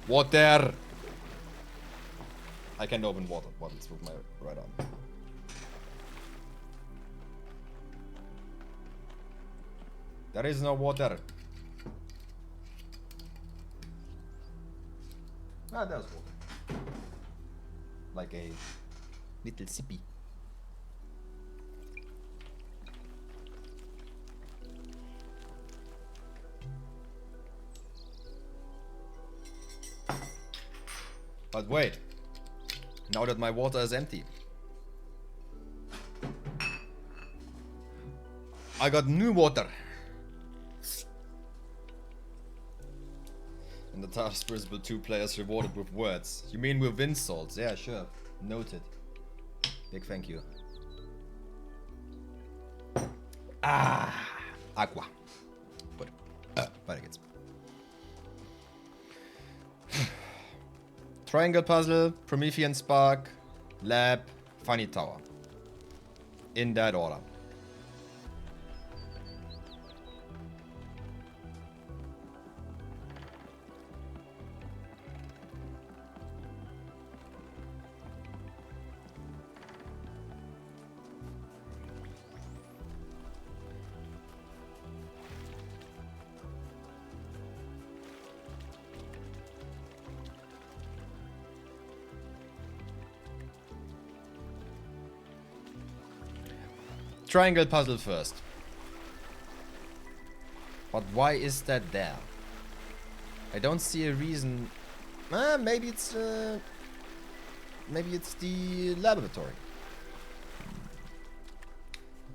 Water! I can't open water bottles with my right arm. There is no water. Ah, there's water. Like a little sippy. But wait. Now that my water is empty, I got new water. In the Talos Crucible, 2 players rewarded with words. You mean with insults? Yeah, sure. Noted. Big thank you. Ah, Aqua. Gut. Weiter geht's. Triangle Puzzle, Promethean Spark, Lab, Funny Tower. In that order. Triangle puzzle first. But why is that there? I don't see a reason. Maybe it's the laboratory.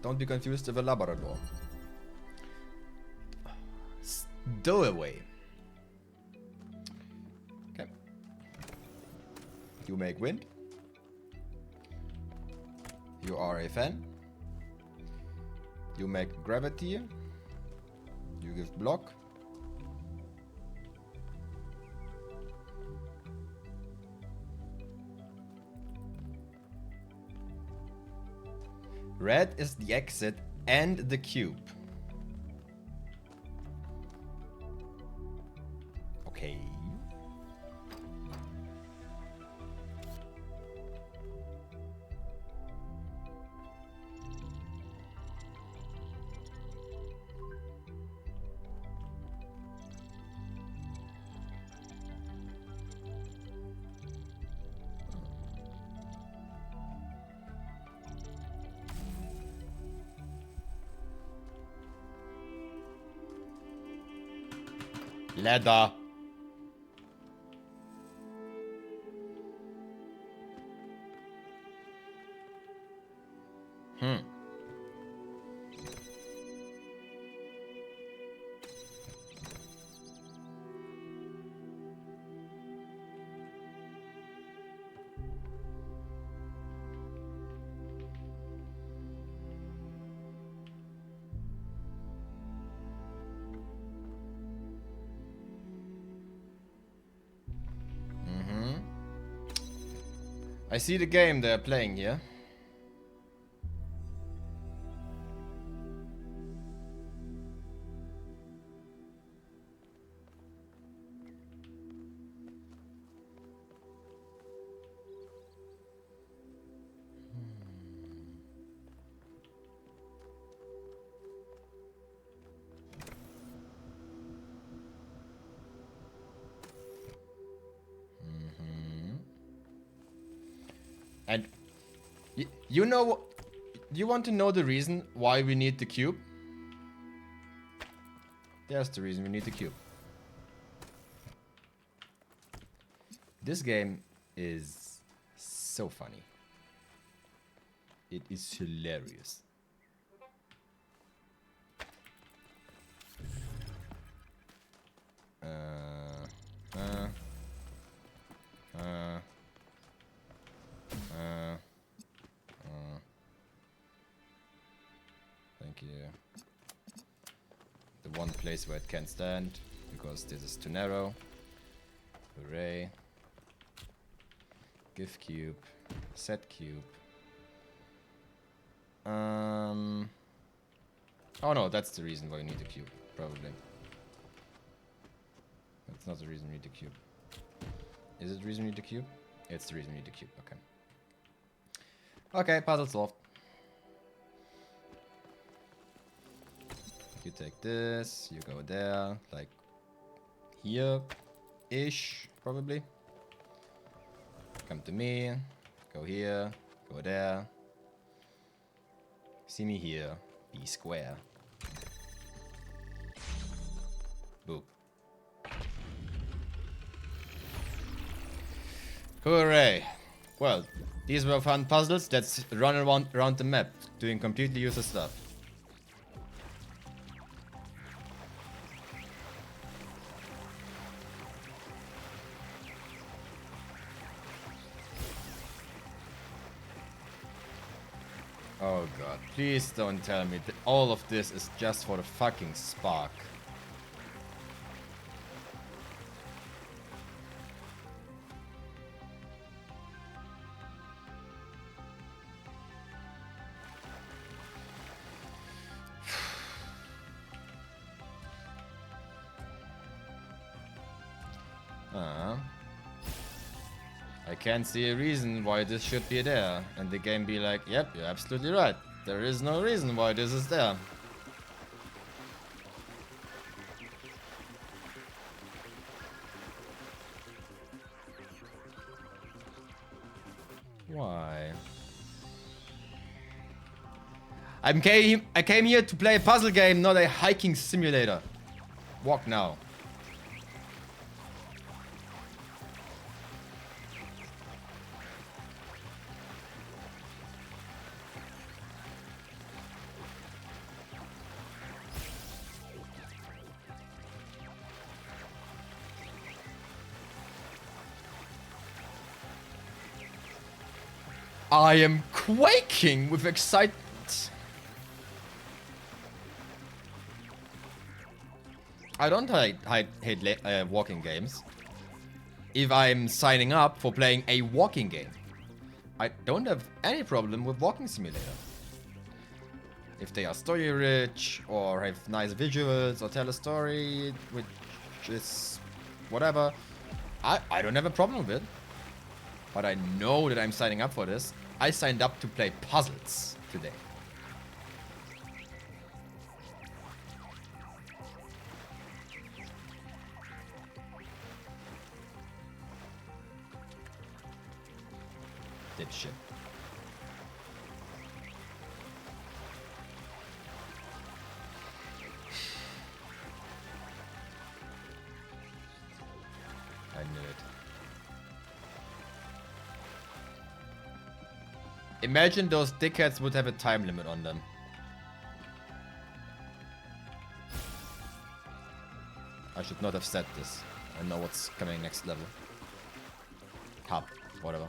Don't be confused with a Labrador. Stowaway. Okay. You make wind. You are a fan. You make gravity. You give block. Red is the exit and the cube. Okay. Leather. I see the game they're playing here. And you know, you want to know the reason why we need the cube? There's the reason we need the cube. This game is so funny. It is hilarious. Thank you. The one place where it can't stand, because this is too narrow. Hooray. Give cube. Set cube. Oh no, that's the reason why you need the cube, probably. That's not the reason we need the cube. Is it the reason we need the cube? It's the reason we need the cube, okay. Okay, puzzle solved. You take this, you go there, like here-ish, probably. Come to me, go here, go there. See me here, be square. Boop. Hooray! Well, these were fun puzzles. Let's run around the map, doing completely useless stuff. Oh god, please don't tell me that all of this is just for the fucking spark. I can't see a reason why this should be there. And the game be like, yep, you're absolutely right. There is no reason why this is there. Why? I came here to play a puzzle game, not a hiking simulator. Walk now. I am quaking with excitement. I don't hate walking games. If I'm signing up for playing a walking game, I don't have any problem with walking simulator. If they are story rich or have nice visuals or tell a story which is whatever, I don't have a problem with it. But I know that I'm signing up for this. I signed up to play puzzles today. Dipshit. I knew it. Imagine those dickheads would have a time limit on them. I should not have said this. I know what's coming next level. Hub, whatever.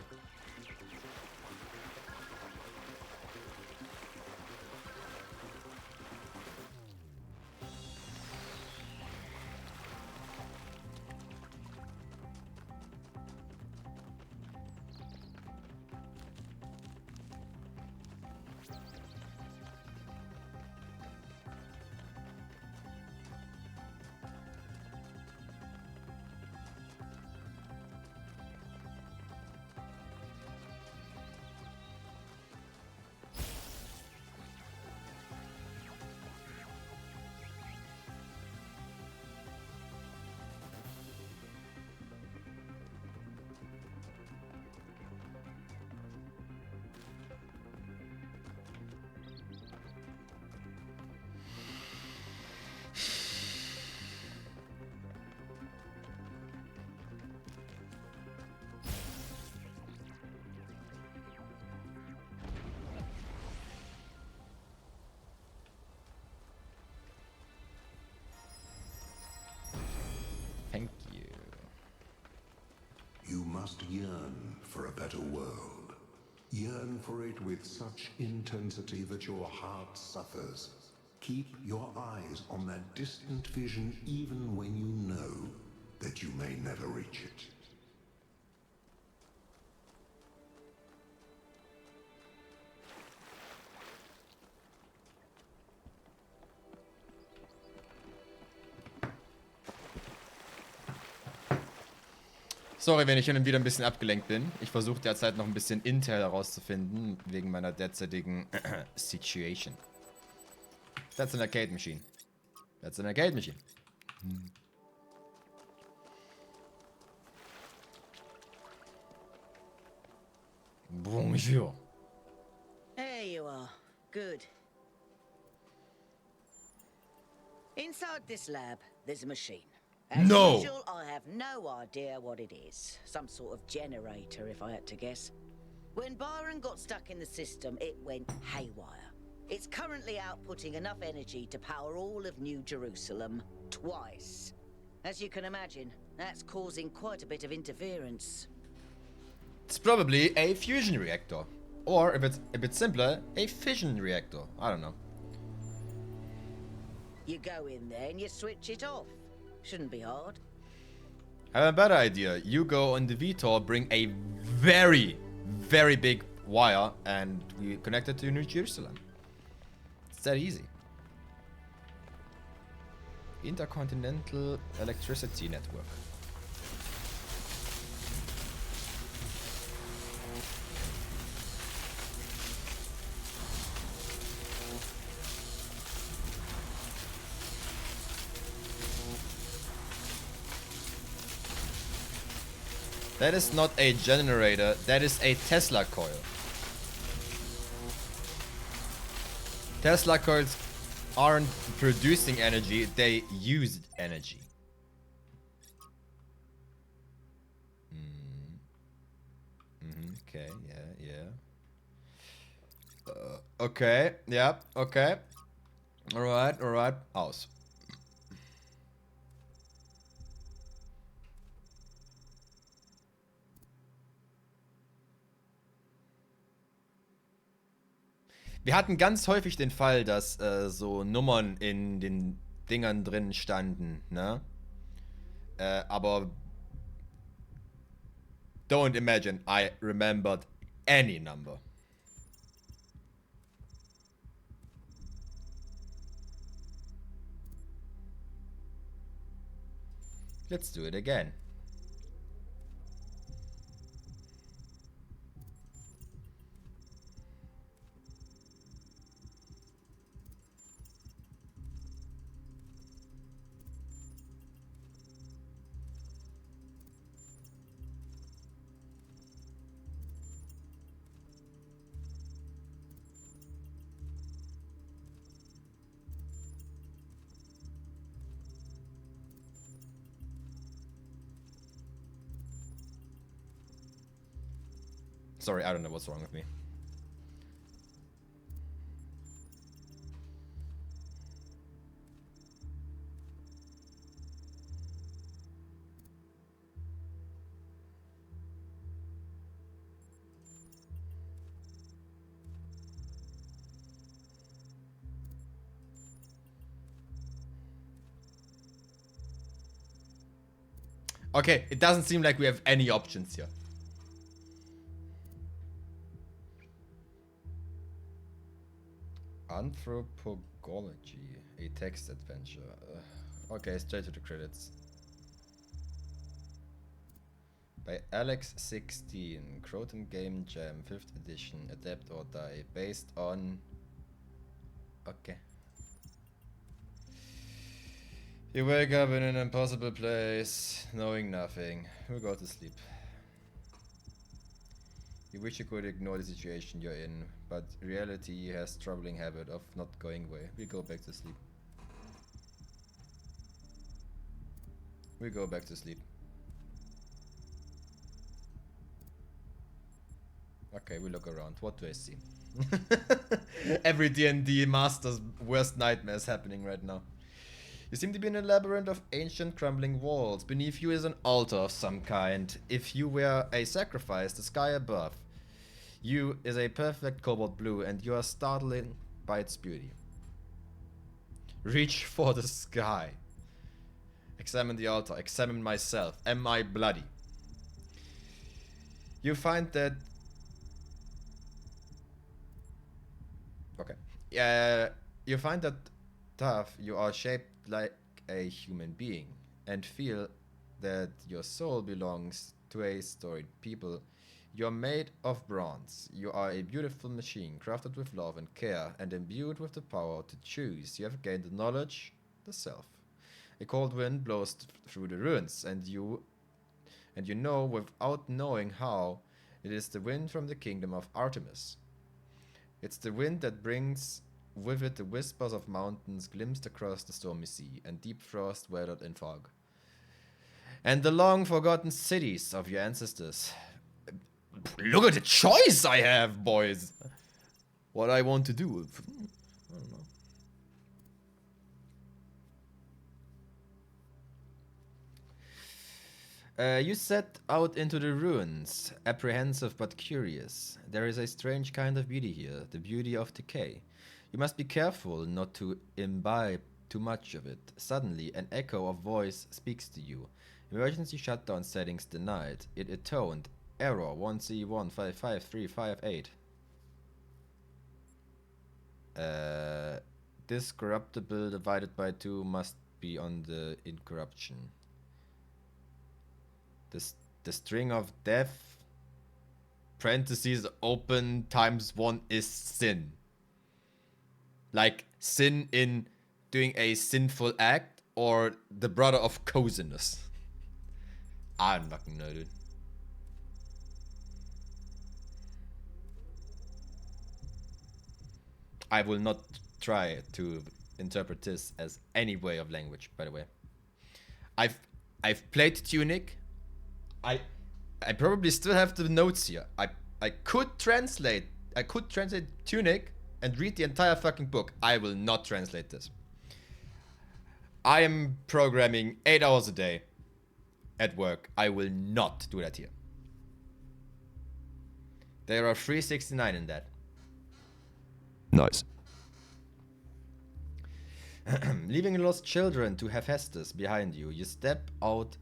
Thank you. You must yearn for a better world. Yearn for it with such intensity that your heart suffers. Keep your eyes on that distant vision even when you know that you may never reach it. Sorry, wenn ich hin und wieder ein bisschen abgelenkt bin. Ich versuche derzeit noch ein bisschen Intel herauszufinden, wegen meiner derzeitigen Situation. That's an arcade machine. That's an arcade machine. Bonjour. There you are. Good. Inside this lab, there's a machine. As No! usual, I have no idea what it is. Some sort of generator, if I had to guess. When Byron got stuck in the system, it went haywire. It's currently outputting enough energy to power all of New Jerusalem twice. As you can imagine, that's causing quite a bit of interference. It's probably a fusion reactor. Or, if it's a bit simpler, a fission reactor. I don't know. You go in there and you switch it off. Shouldn't be hard. I have a better idea. You go on the VTOR, bring a very, very big wire, and we connect it to New Jerusalem. It's that easy. Intercontinental Electricity Network. That is not a generator, that is a Tesla coil. Tesla coils aren't producing energy, they use energy. Okay, yeah. Okay, yeah, okay. Alright, aus. Wir hatten ganz häufig den Fall, dass so Nummern in den Dingern drin standen, ne? Aber don't imagine I remembered any number. Let's do it again. Sorry, I don't know what's wrong with me. Okay, it doesn't seem like we have any options here. Anthropology, a text adventure. Okay, straight to the credits. By Alex16, Croton Game Jam, 5th edition, Adapt or Die, based on... Okay. You wake up in an impossible place, knowing nothing. You go to sleep. You wish you could ignore the situation you're in, but reality has troubling habit of not going away. We go back to sleep. We go back to sleep. Okay, we look around. What do I see? Every D&D master's worst nightmare is happening right now. You seem to be in a labyrinth of ancient crumbling walls. Beneath you is an altar of some kind. If you were a sacrifice, the sky above you is a perfect cobalt blue, and you are startling by its beauty. Reach for the sky. Examine the altar. Examine myself. Am I bloody? You find that... Okay. You find that tough, you are shaped like a human being, and feel that your soul belongs to a storied people. You are made of bronze. You are a beautiful machine, crafted with love and care, and imbued with the power to choose. You have gained the knowledge, the self. A cold wind blows through the ruins, and you know without knowing how, it is the wind from the kingdom of Artemis. It's the wind that brings with it the whispers of mountains glimpsed across the stormy sea, and deep frost weathered in fog. And the long-forgotten cities of your ancestors. Look at the choice I have, boys! What I want to do. I don't know. You set out into the ruins, apprehensive but curious. There is a strange kind of beauty here, the beauty of decay. You must be careful not to imbibe too much of it. Suddenly, an echo of voice speaks to you. Emergency shutdown settings denied. It intoned, error 1C155358. This corruptible divided by 2 must be on the incorruption. The string of death, parentheses open, times 1 is sin. Like sin in doing a sinful act, or the brother of coziness. I don't fucking know, dude. I will not try to interpret this as any way of language, by the way. I've played Tunic. I probably still have the notes here. I could translate Tunic and read the entire fucking book. I will not translate this. I am programming 8 hours a day at work. I will not do that here. There are 369 in that. Nice. Leaving lost children to Hephaestus behind you, you step out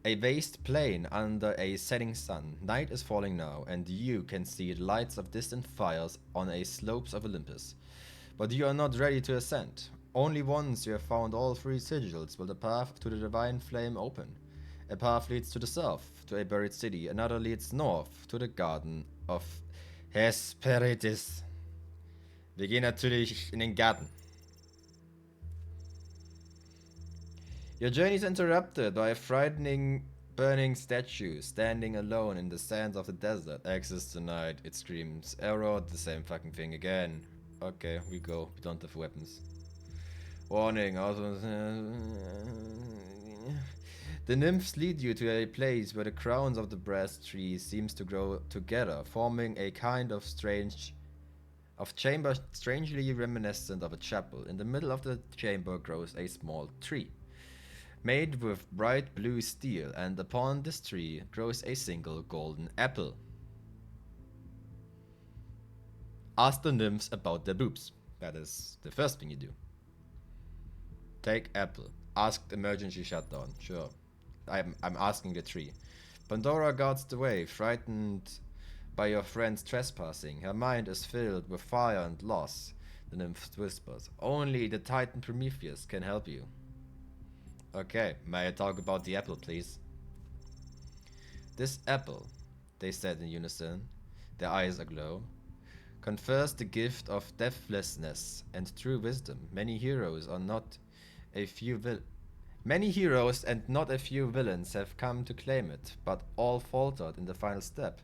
a vast plain under a setting sun. Night is falling now, and you can see the lights of distant fires on a slopes of Olympus. But you are not ready to ascend. Only once you have found all 3 sigils will the path to the divine flame open. A path leads to the south, to a buried city. Another leads north, to the garden of Hesperides. Wir gehen natürlich in den Garten. Your journey is interrupted by a frightening burning statue standing alone in the sands of the desert. Access denied, it screams. Error, the same fucking thing again. Okay, we go. We don't have weapons. Warning, also... The nymphs lead you to a place where the crowns of the brass trees seems to grow together, forming a kind of chamber strangely reminiscent of a chapel. In the middle of the chamber grows a small tree, made with bright blue steel, and upon this tree grows a single golden apple. Ask the nymphs about their boobs. That is the first thing you do. Take apple. Ask emergency shutdown. Sure. I'm asking the tree. Pandora guards the way, frightened by your friend's trespassing. Her mind is filled with fire and loss. The nymph whispers. Only the Titan Prometheus can help you. Okay, may I talk about the apple, please? This apple, they said in unison, their eyes aglow, confers the gift of deathlessness and true wisdom. Many heroes and not a few villains have come to claim it, but all faltered in the final step.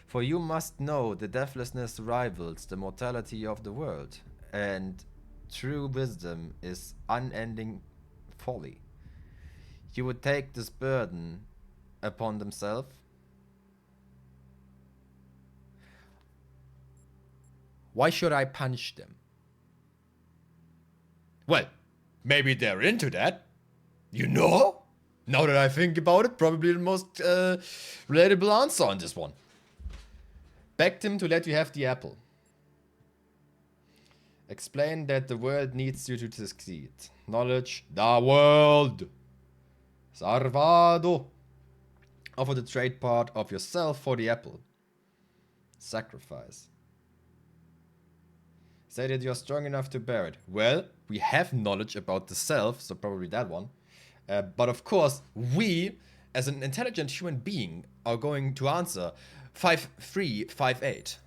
For you must know the deathlessness rivals the mortality of the world, and true wisdom is unending folly. You would take this burden upon themselves? Why should I punish them? Well, maybe they're into that. You know? Now that I think about it, probably the most relatable answer on this one. Begged him to let you have the apple. Explain that the world needs you to succeed. Knowledge, the world. Sarvado. Offer the trade part of yourself for the apple. Sacrifice. Say that you're strong enough to bear it. Well, we have knowledge about the self, so probably that one. But of course, we as an intelligent human being, are going to answer 5358?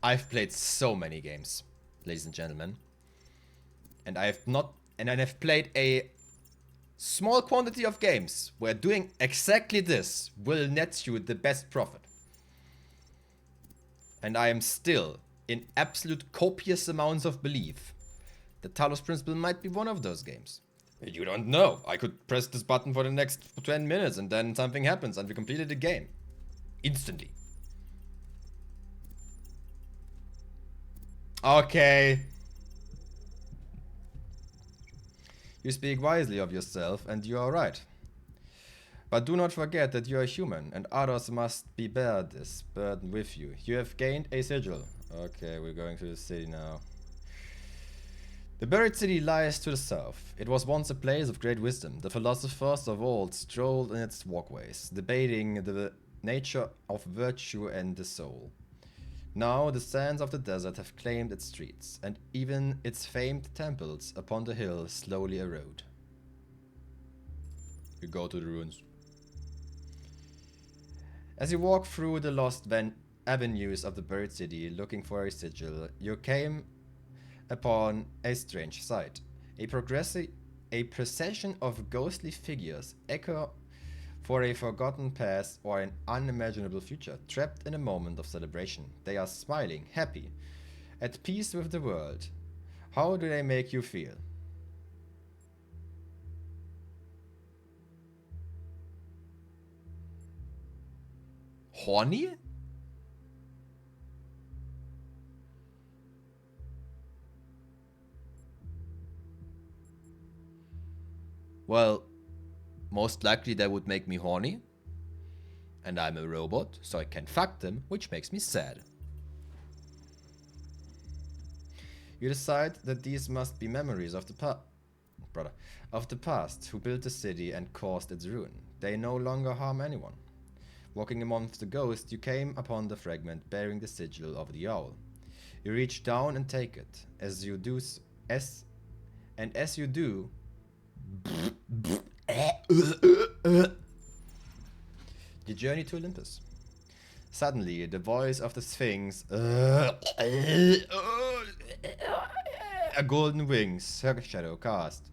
I've played so many games, ladies and gentlemen. And I've played a small quantity of games where doing exactly this will net you the best profit. And I am still in absolute copious amounts of belief that Talos Principle might be one of those games. You don't know. I could press this button for the next 10 minutes and then something happens and we completed the game. Instantly. Okay. You speak wisely of yourself, and you are right. But do not forget that you are human, and others must bear this burden with you. You have gained a sigil. Okay, we're going to the city now. The buried city lies to the south. It was once a place of great wisdom. The philosophers of old strolled in its walkways, debating the nature of virtue and the soul. Now the sands of the desert have claimed its streets, and even its famed temples upon the hill slowly erode. You go to the ruins. As you walk through the lost avenues of the buried city looking for a sigil, you came upon a strange sight. A procession of ghostly figures echo for a forgotten past or an unimaginable future, trapped in a moment of celebration. They are smiling, happy, at peace with the world. How do they make you feel? Horny? Well, most likely that would make me horny. And I'm a robot, so I can fuck them, which makes me sad. You decide that these must be memories of the past who built the city and caused its ruin. They no longer harm anyone. Walking amongst the ghosts, you came upon the fragment bearing the sigil of the owl. You reach down and take it. As you do, you journey to Olympus. Suddenly, the voice of the Sphinx, a golden wings, her shadow cast.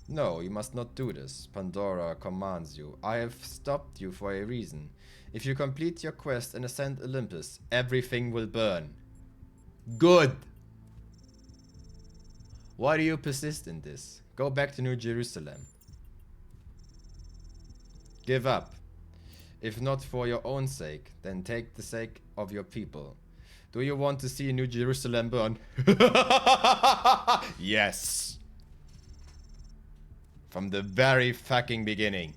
No, you must not do this. Pandora commands you. I have stopped you for a reason. If you complete your quest and ascend Olympus, everything will burn. Good! Why do you persist in this? Go back to New Jerusalem. Give up. If not for your own sake, then take the sake of your people. Do you want to see New Jerusalem burn? Yes. From the very fucking beginning.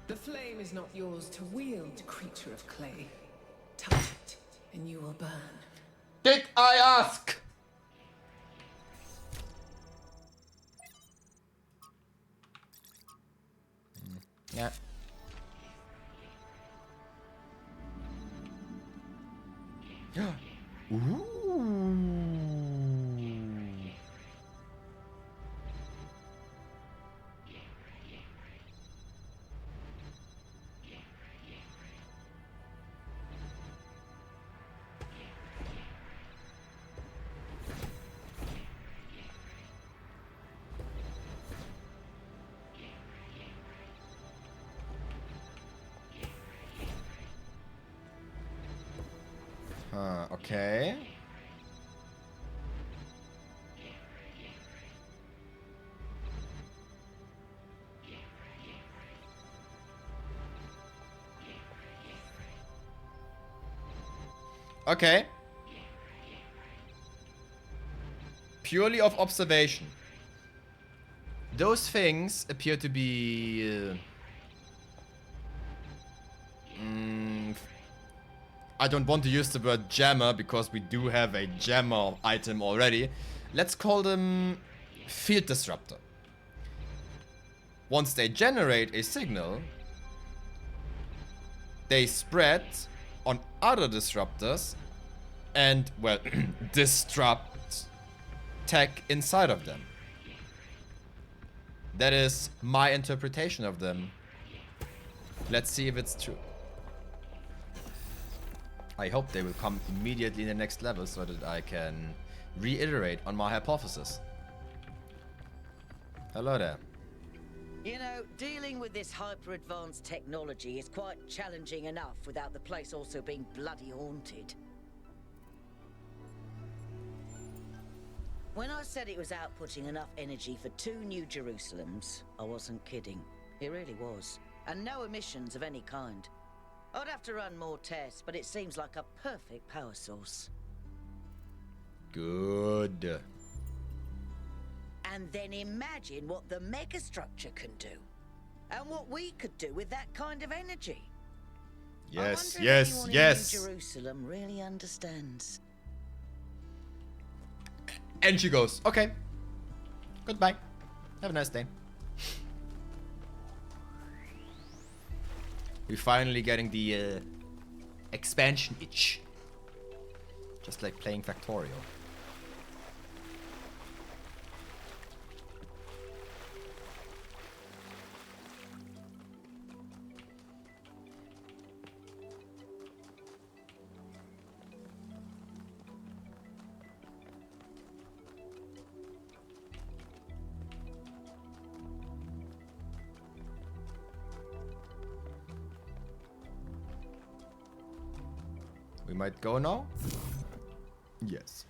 The flame is not yours to wield, creature of clay. Touch it, and you will burn. Did I ask? Yeah. Ooh. Okay. Okay. Purely of observation. Those things appear to be... I don't want to use the word jammer because we do have a jammer item already. Let's call them field disruptor. Once they generate a signal, they spread on other disruptors and, well, disrupt tech inside of them. That is my interpretation of them. Let's see if it's true. I hope they will come immediately in the next level so that I can reiterate on my hypothesis. Hello there. You know, dealing with this hyper-advanced technology is quite challenging enough without the place also being bloody haunted. When I said it was outputting enough energy for 2 New Jerusalems, I wasn't kidding. It really was. And no emissions of any kind. I'd have to run more tests, but it seems like a perfect power source. Good. And then imagine what the megastructure can do. And what we could do with that kind of energy. Yes, I wonder yes, if anyone yes. in New Jerusalem really understands. And she goes, okay. Goodbye. Have a nice day. We're finally getting the expansion itch. Just like playing Factorial. We might go now? Yes.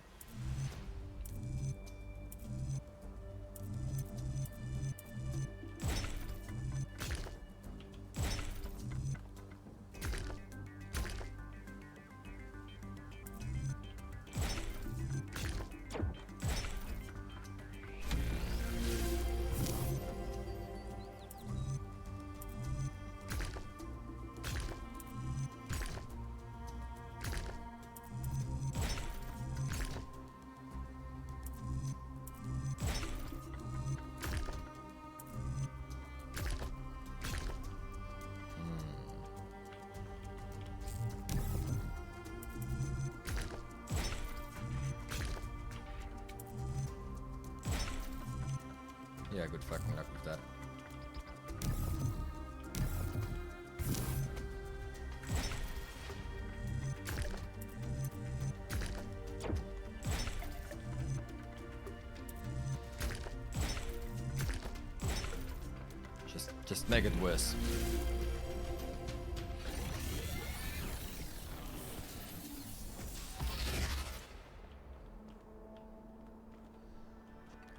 Yeah, good fucking luck with that. Just make it worse.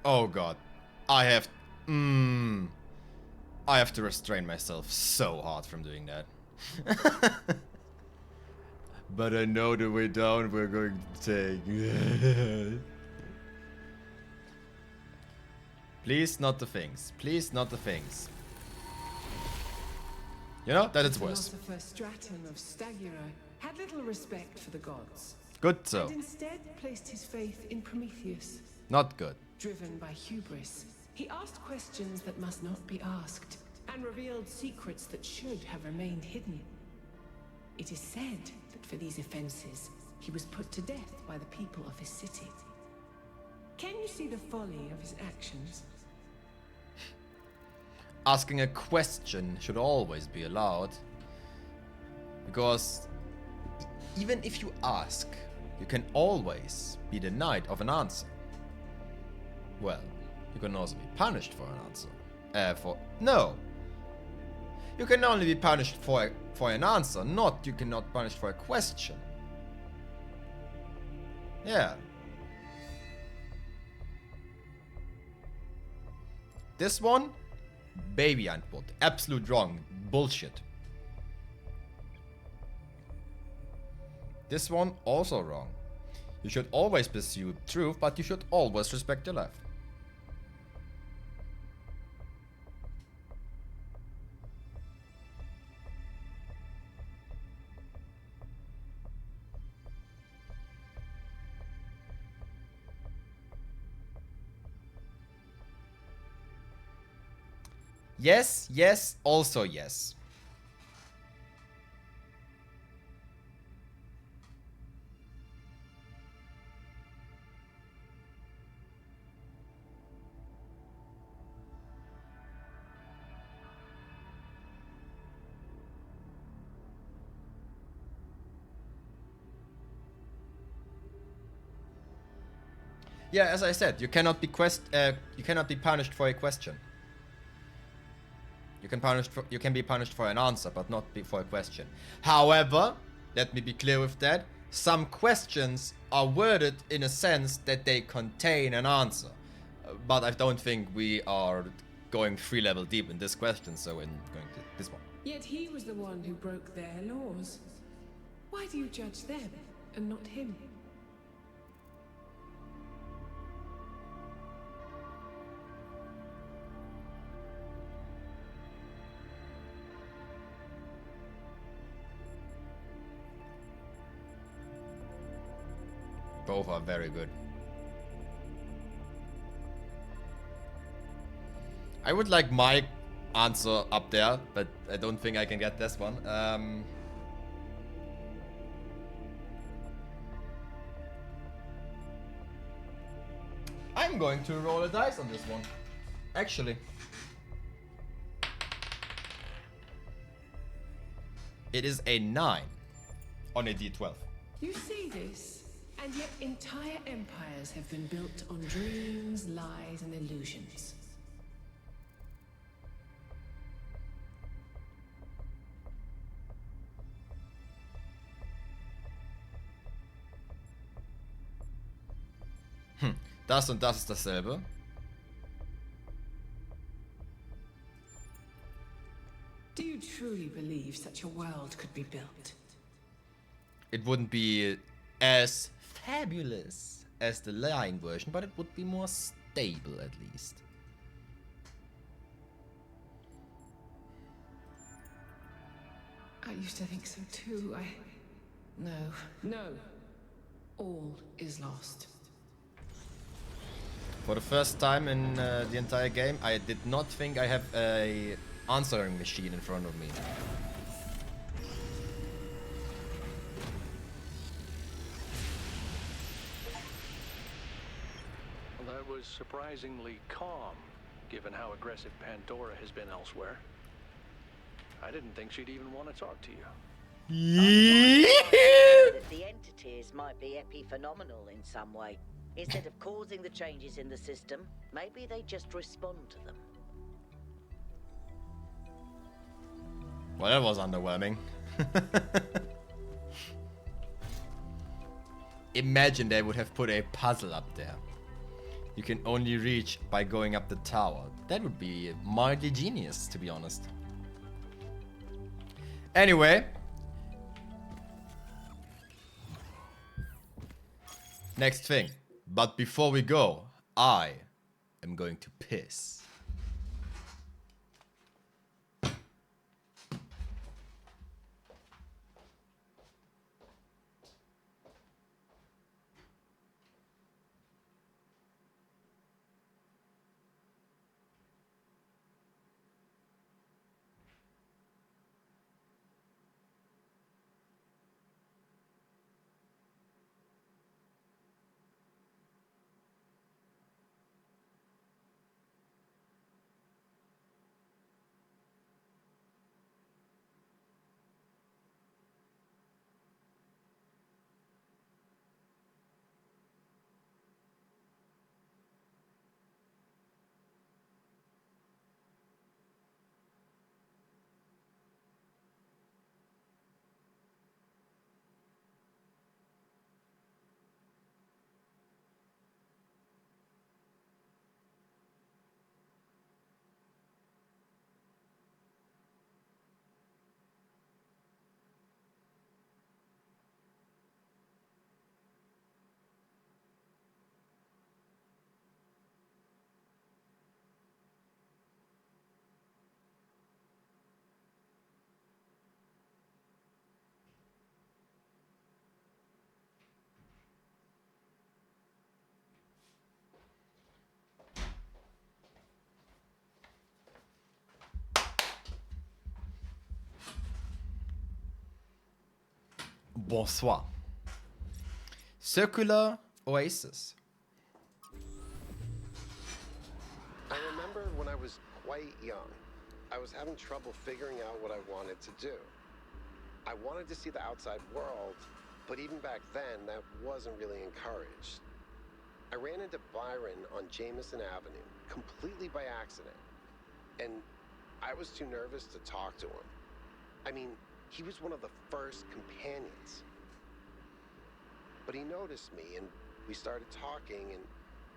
Oh god. I have to restrain myself so hard from doing that. But I know the way down we're going to take. Please not the things. Please not the things. You know, that it's worse. The philosopher Straton of Stagira had little respect for the gods. Good so. And instead placed his faith in Prometheus. Not good. Driven by hubris, he asked questions that must not be asked, and revealed secrets that should have remained hidden. It is said that for these offenses, he was put to death by the people of his city. Can you see the folly of his actions? Asking a question should always be allowed. Because even if you ask, you can always be denied of an answer. Well, you can also be punished for an answer. No. You can only be punished for an answer, you cannot punish for a question. Yeah. This one, baby Antwort. Absolute wrong. Bullshit. This one, also wrong. You should always pursue truth, but you should always respect your life. Yes, yes, also yes. Yeah, as I said, you cannot be punished for a question. You can be punished for an answer, but not for a question. However, let me be clear with that. Some questions are worded in a sense that they contain an answer. But I don't think we are going 3 level deep in this question, so in going to this one. Yet he was the one who broke their laws. Why do you judge them and not him? Both are very good. I would like my answer up there, but I don't think I can get this one. I'm going to roll a dice on this one. Actually. It is a 9 on a d12. You see this, and yet entire empires have been built on dreams, lies, and illusions. Das und das ist dasselbe. Do you truly believe such a world could be built? It wouldn't be as fabulous as the lying version, but it would be more stable at least. I used to think so too. No. All is lost. For the first time in the entire game, I did not think I have a answering machine in front of me. Well, that was surprisingly calm, given how aggressive Pandora has been elsewhere. I didn't think she'd even want to talk to you. The entities might be epiphenomenal in some way. Instead of causing the changes in the system, maybe they just respond to them. Well, that was underwhelming. Imagine they would have put a puzzle up there. You can only reach by going up the tower. That would be mildly genius, to be honest. Anyway. Next thing. But before we go, I am going to piss. Bonsoir. Circular oasis. I remember when I was quite young, I was having trouble figuring out what I wanted to do. I wanted to see the outside world, but even back then, that wasn't really encouraged. I ran into Byron on Jameson Avenue, completely by accident. And I was too nervous to talk to him. I mean, he was one of the first companions. But he noticed me, and we started talking, and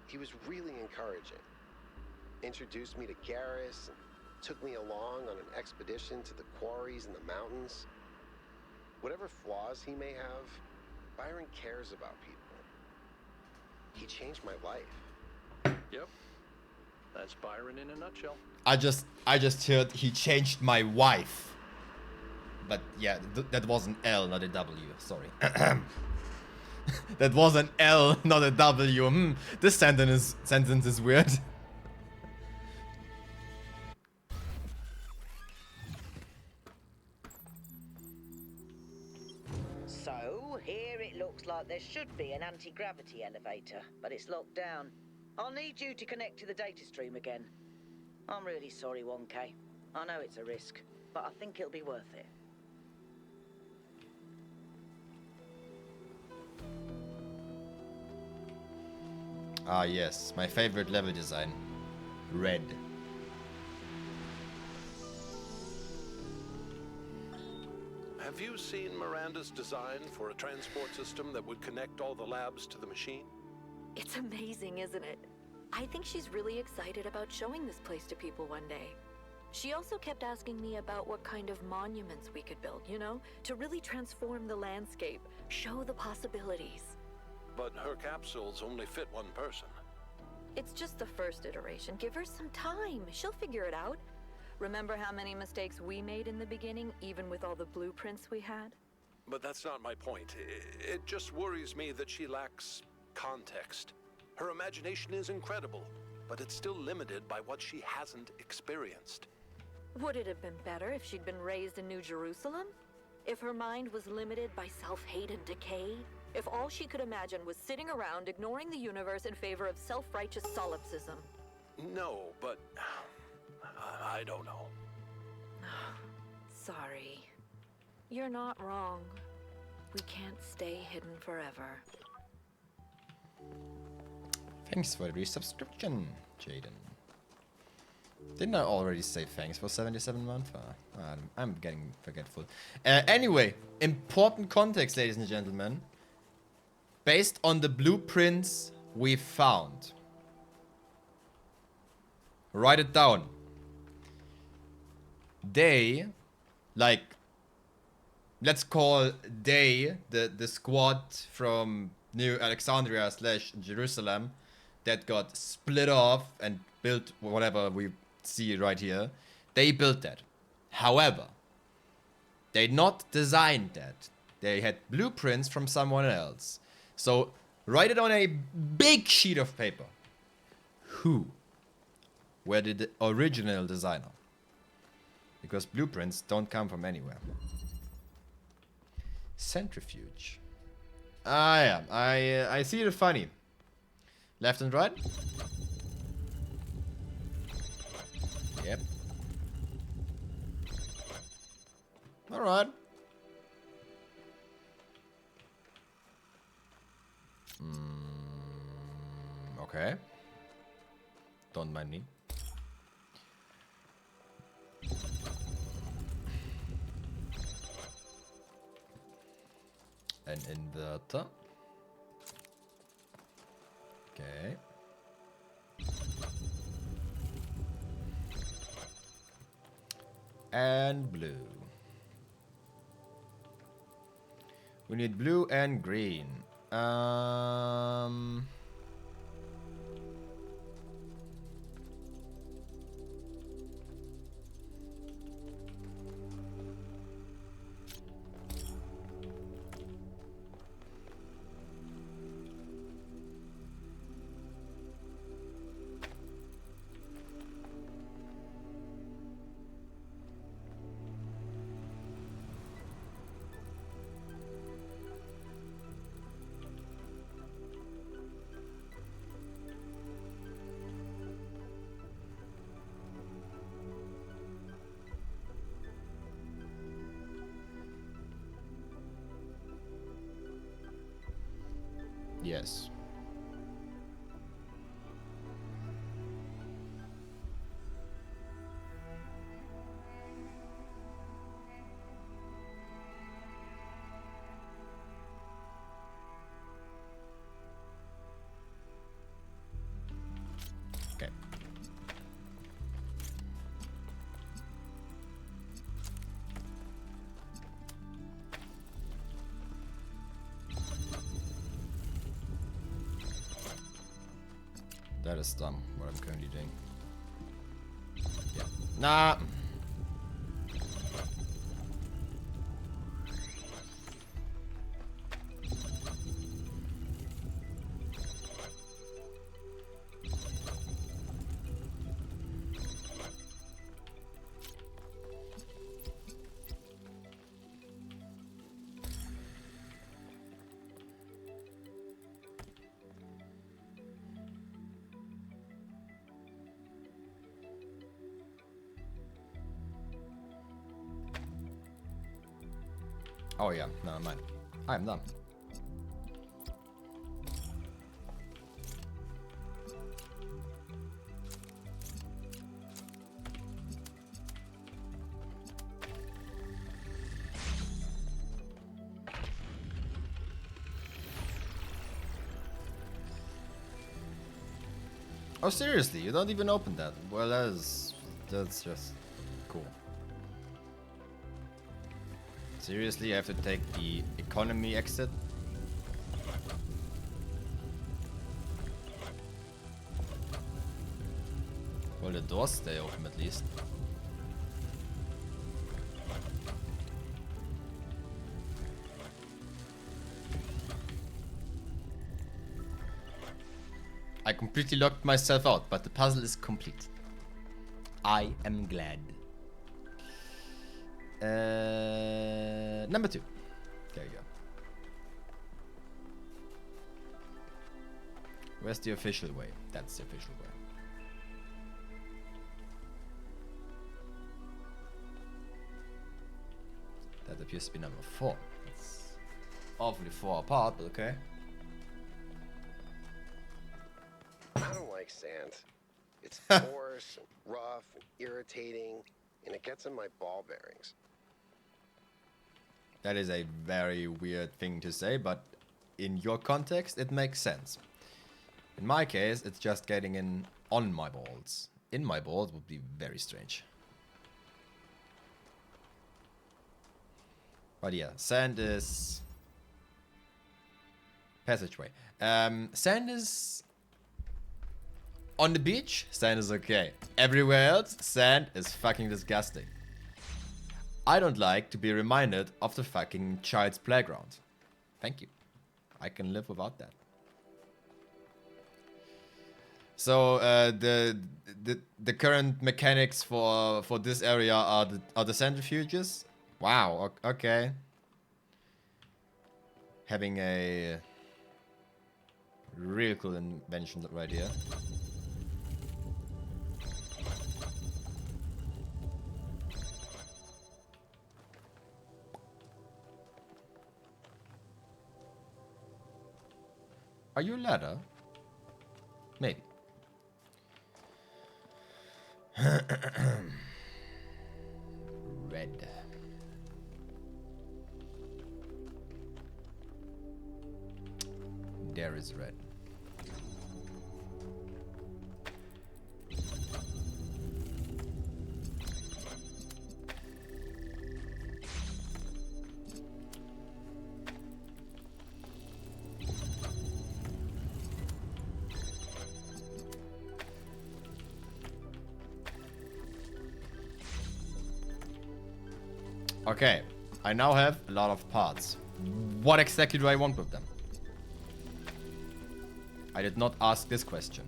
he was really encouraging. Introduced me to Garrus, and took me along on an expedition to the quarries in the mountains. Whatever flaws he may have, Byron cares about people. He changed my life. Yep. That's Byron in a nutshell. I just heard he changed my wife. But yeah, that was an L, not a W. Sorry. That was an L, not a W. This sentence is weird. So, here it looks like there should be an anti-gravity elevator, but it's locked down. I'll need you to connect to the data stream again. I'm really sorry, 1K. I know it's a risk, but I think it'll be worth it. Ah yes, my favorite level design. Red. Have you seen Miranda's design for a transport system that would connect all the labs to the machine? It's amazing, isn't it? I think she's really excited about showing this place to people one day. She also kept asking me about what kind of monuments we could build, you know, to really transform the landscape, show the possibilities. But her capsules only fit one person. It's just the first iteration. Give her some time. She'll figure it out. Remember how many mistakes we made in the beginning, even with all the blueprints we had? But that's not my point. It just worries me that she lacks context. Her imagination is incredible, but it's still limited by what she hasn't experienced. Would it have been better if she'd been raised in New Jerusalem? If her mind was limited by self-hate and decay? If all she could imagine was sitting around ignoring the universe in favor of self-righteous solipsism? No, but I don't know. Sorry. You're not wrong. We can't stay hidden forever. Thanks for the resubscription, Jaden. Didn't I already say thanks for 77 months? I'm getting forgetful. Anyway, important context, ladies and gentlemen. Based on the blueprints we found. Write it down. They, like, let's call they, the squad from New Alexandria / Jerusalem that got split off and built whatever we see right here. They built that. However, they not designed that. They had blueprints from someone else. So write it on a big sheet of paper. Who were the original designer? Because blueprints don't come from anywhere. Centrifuge. Ah yeah, I see it funny. Left and right. Yep. Alright. Okay. Don't mind me. An inverter. Okay. And blue. We need blue and green. Yes. Okay. That is dumb, what I'm currently doing. Yeah. Nah. Oh yeah, never mind. I'm done. Oh seriously, you don't even open that. Well, that's just cool. Seriously, I have to take the economy exit? Well, the doors stay open at least. I completely locked myself out, but the puzzle is complete. I am glad. Number 2. There you go. Where's the official way? That's the official way. That appears to be number 4. It's awfully far apart, but okay. I don't like sand. It's coarse, and rough, and irritating, and it gets in my ball bearings. That is a very weird thing to say, but in your context, it makes sense. In my case, it's just getting in on my balls. In my balls would be very strange. But yeah, sand is... passageway. Sand is... on the beach, sand is okay. Everywhere else, sand is fucking disgusting. I don't like to be reminded of the fucking child's playground. Thank you. I can live without that. So the current mechanics for this area are the centrifuges. Wow. Okay. Having a real cool invention right here. Are you a ladder? Maybe. Red. There is red. Okay, I now have a lot of parts. What exactly do I want with them? I did not ask this question.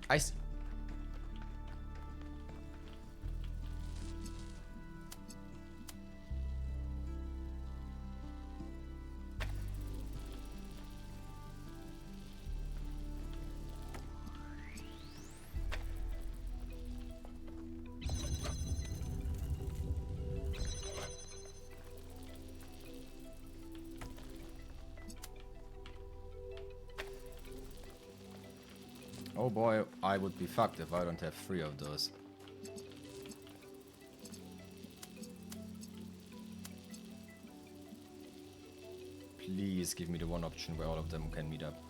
I see. Oh boy, I would be fucked if I don't have 3 of those. Please give me the one option where all of them can meet up.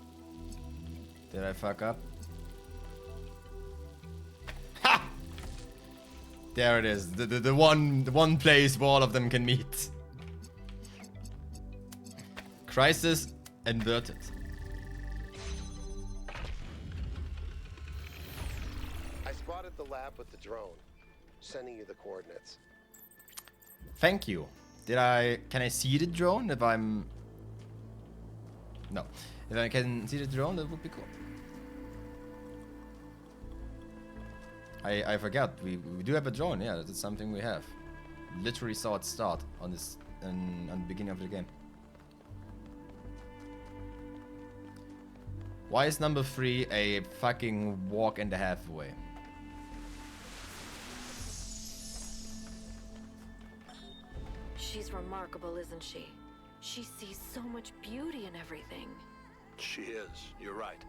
Did I fuck up? Ha! There it is. The one place where all of them can meet. Crisis inverted. I spotted the lab with the drone. Sending you the coordinates. Thank you. Can I see the drone if I'm... No. If I can see the drone, that would be cool. I forgot. We do have a drone, yeah, that's something we have. Literally saw it start on this on the beginning of the game. Why is number 3 a fucking walk and a half away? She's remarkable, isn't she? She sees so much beauty in everything. She is, you're right.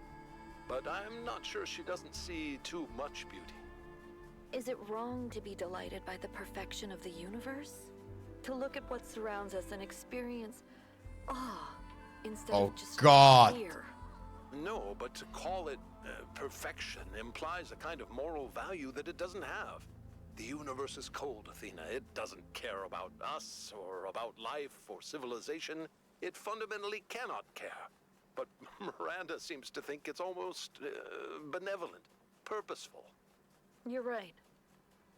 But I'm not sure she doesn't see too much beauty. Is it wrong to be delighted by the perfection of the universe? To look at what surrounds us and experience awe instead of just fear? No, but to call it perfection implies a kind of moral value that it doesn't have. The universe is cold, Athena. It doesn't care about us or about life or civilization. It fundamentally cannot care. But Miranda seems to think it's almost benevolent, purposeful. You're right.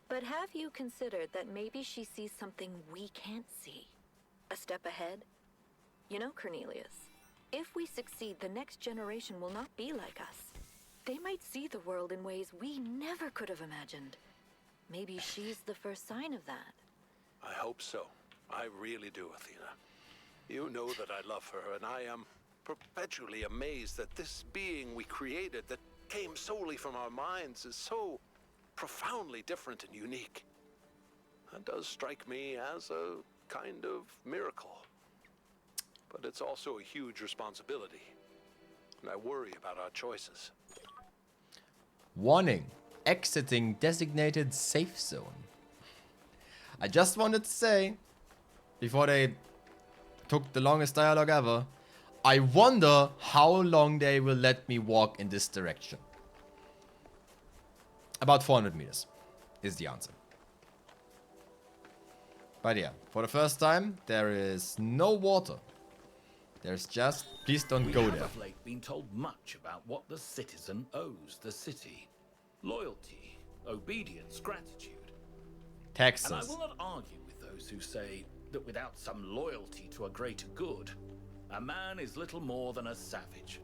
But have you considered that maybe she sees something we can't see? A step ahead? You know, Cornelius, if we succeed, the next generation will not be like us. They might see the world in ways we never could have imagined. Maybe she's the first sign of that. I hope so. I really do, Athena. You know that I love her, and I am perpetually amazed that this being we created that came solely from our minds is so profoundly different and unique. That does strike me as a kind of miracle. But it's also a huge responsibility, and I worry about our choices. Warning. Exiting designated safe zone. I just wanted to say, before they took the longest dialogue ever, I wonder how long they will let me walk in this direction. About 400 meters is the answer. But yeah, for the first time, there is no water. There's just, please don't go there. We have of late been told much about what the citizen owes the city. Loyalty, obedience, gratitude. Taxes. And I will not argue with those who say that without some loyalty to a greater good, a man is little more than a savage.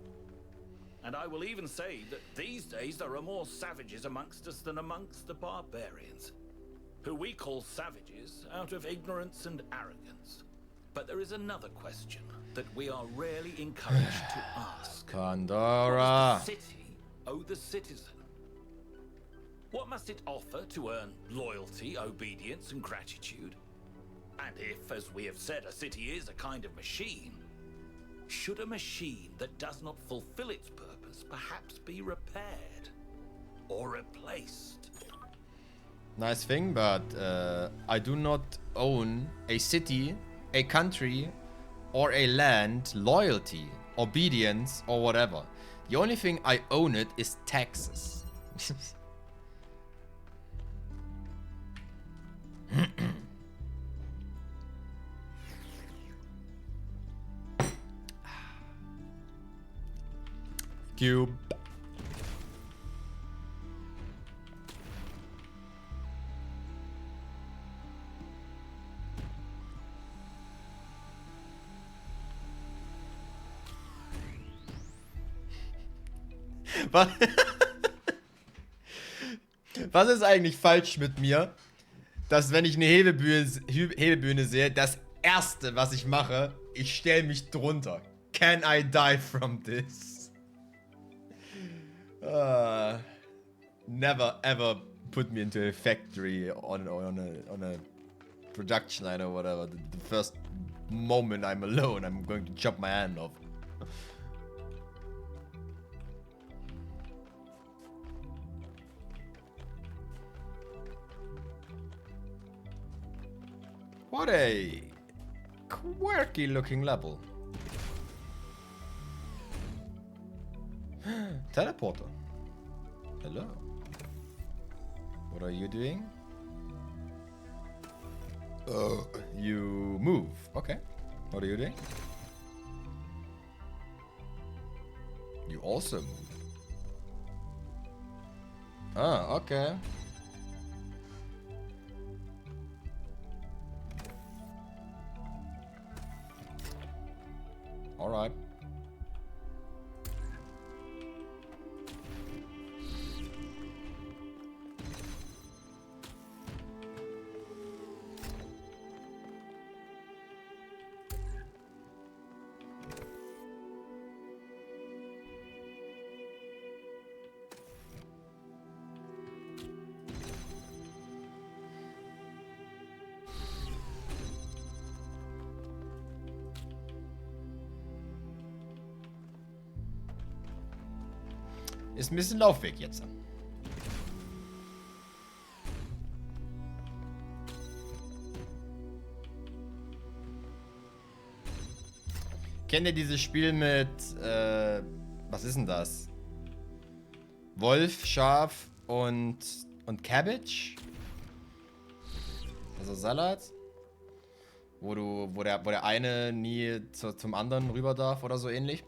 And I will even say that these days there are more savages amongst us than amongst the barbarians, who we call savages out of ignorance and arrogance. But there is another question that we are rarely encouraged to ask. Pandora. What does the city owe the citizen? What must it offer to earn loyalty, obedience, and gratitude? And if, as we have said, a city is a kind of machine, should a machine that does not fulfill its purpose perhaps be repaired or replaced? Nice thing, but I do not own a city, a country, or a land, loyalty, obedience, or whatever. The only thing I own it is taxes. Cube. But Was ist eigentlich falsch mit mir, dass wenn ich eine Hebebühne sehe, das erste, was ich mache, ich stelle mich drunter. Can I die from this? Never ever put me into a factory on a production line or whatever. The first moment I'm alone, I'm going to chop my hand off. What a quirky looking level. Teleporter. Hello. What are you doing? You move. Okay. What are you doing? You also move. Ah, okay. All right. Ist ein bisschen Laufweg jetzt. Kennt ihr dieses Spiel mit, was ist denn das? Wolf, Schaf und Cabbage? Also Salat? Wo der eine nie zum anderen rüber darf oder so ähnlich?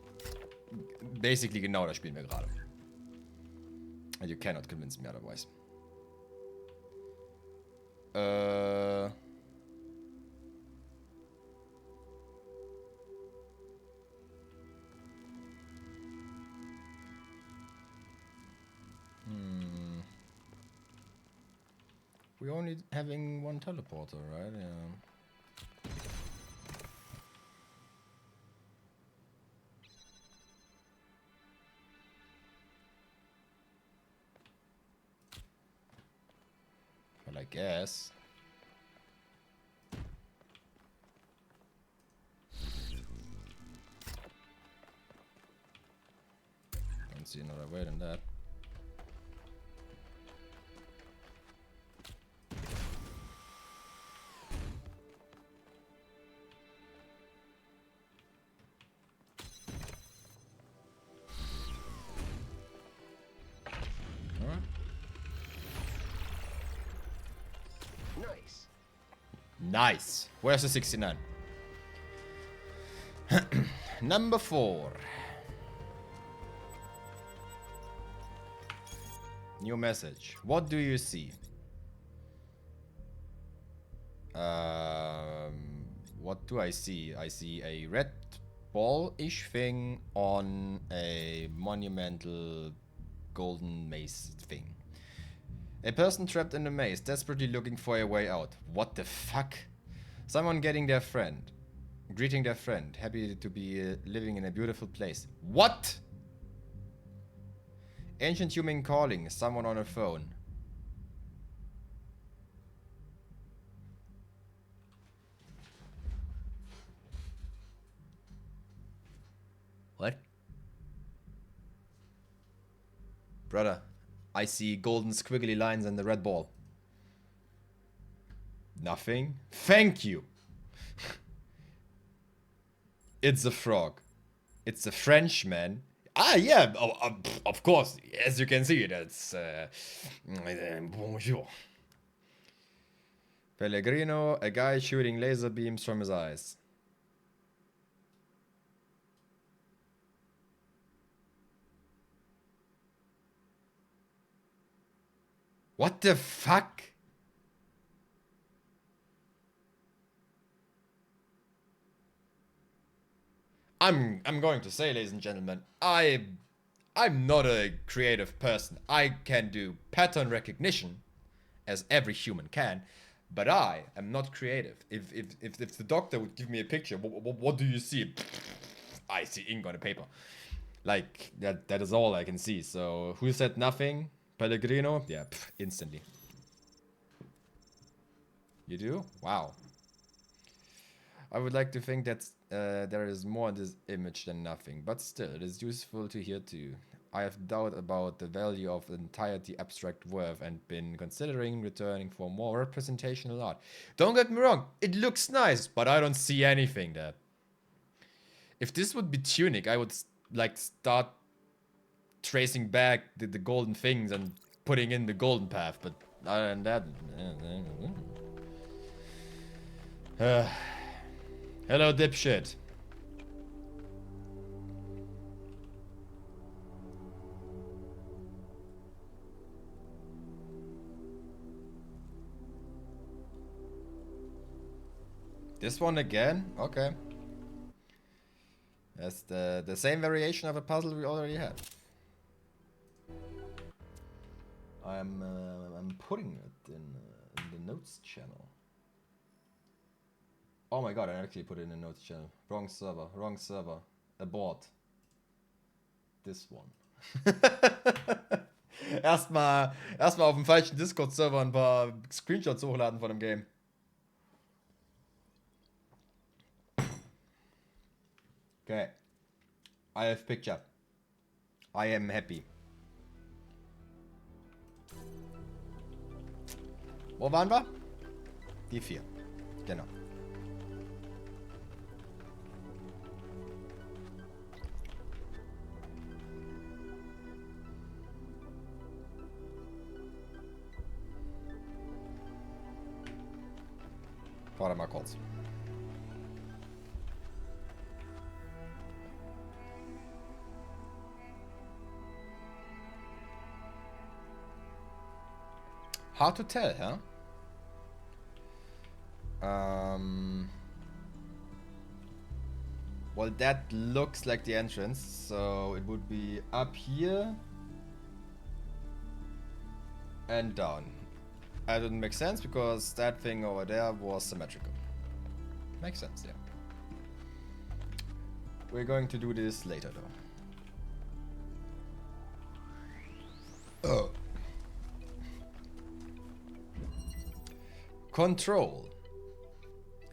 Basically genau das spielen wir gerade. You cannot convince me otherwise. We're only having one teleporter, right? Yeah. Well, I guess. Don't see another way than that. Nice. Where's the 69? Number 4. New message. What do you see? What do I see? I see a red ball-ish thing on a monumental golden maze thing. A person trapped in a maze, desperately looking for a way out. What the fuck? Someone greeting their friend, happy to be living in a beautiful place. What? Ancient human calling, someone on a phone. What? Brother, I see golden squiggly lines and the red ball. Nothing? Thank you! It's a frog. It's a Frenchman. Ah, yeah, of course. As you can see, that's... bonjour. Pellegrino, a guy shooting laser beams from his eyes. What the fuck? I'm going to say, ladies and gentlemen, I I'm not a creative person. I can do pattern recognition, as every human can, but I am not creative. If the doctor would give me a picture, what do you see? I see ink on a paper. Like, that is all I can see. So, who said nothing? Pellegrino? Yeah, instantly. You do? Wow. I would like to think that there is more in this image than nothing, but still, it is useful to hear too. I have doubt about the value of entirety abstract worth and been considering returning for more representational art. Don't get me wrong, it looks nice, but I don't see anything there. If this would be Tunic, I would like start tracing back the golden things and putting in the golden path, but other than that... hello, dipshit. This one again? Okay. That's the same variation of a puzzle we already had. I'm putting it in the notes channel. Oh my god, I actually put it in the notes channel. Wrong server. Abort. This one. erstmal auf dem falschen Discord-Server ein paar Screenshots hochladen von dem Game. Okay. I have picture. I am happy. Wo waren wir? Die 4. Genau. Warte mal kurz. Hard to tell, huh? Well, that looks like the entrance, so it would be up here and down. That didn't make sense because that thing over there was symmetrical. Makes sense, yeah. We're going to do this later, though. Oh. Control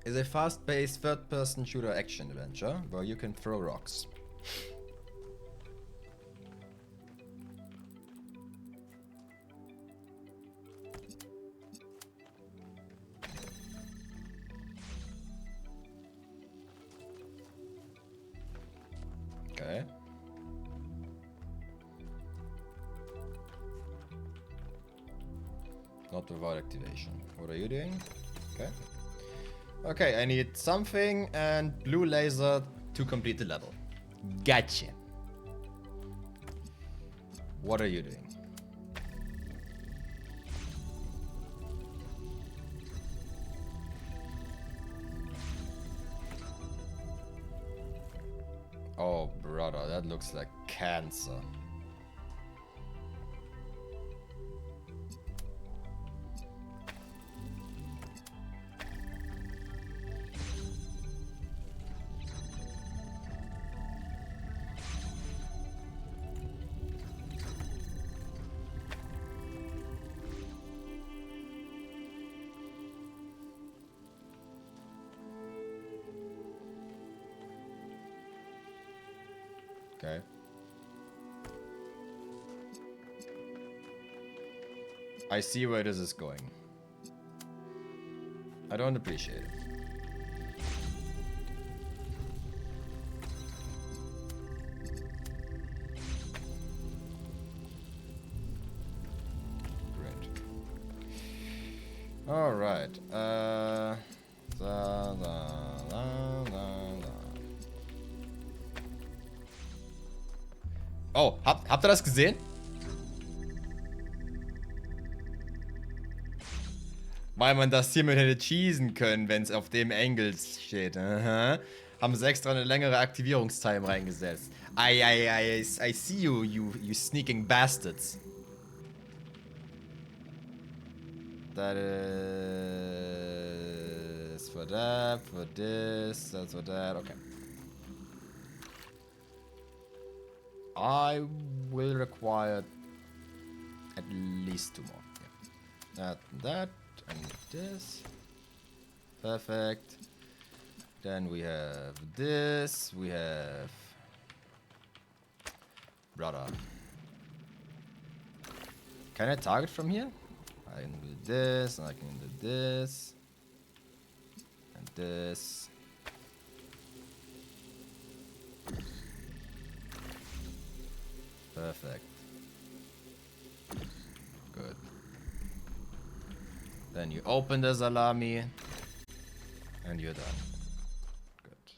is a fast-paced third-person shooter action adventure where you can throw rocks. Okay. Not without activation. What are you doing? Okay. Okay, I need something and blue laser to complete the level. Gotcha. What are you doing? Oh, brother, that looks like cancer. Okay. I see where this is going. I don't appreciate it. Great. All right. Oh, habt ihr das gesehen? Weil man das hiermit hätte cheesen können, wenn es auf dem Angle steht. Aha. Haben sie extra eine längere Aktivierungstime reingesetzt. I see you, you sneaking bastards. That is for that, for this, that's for that, okay. I will require at least 2 more. Yeah. That, and this. Perfect. Then we have this, we have... Brother. Can I target from here? I can do this, and I can do this. And this. Perfect. Good. Then you open the salami. And you're done. Good.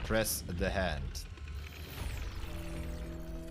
Press the hand.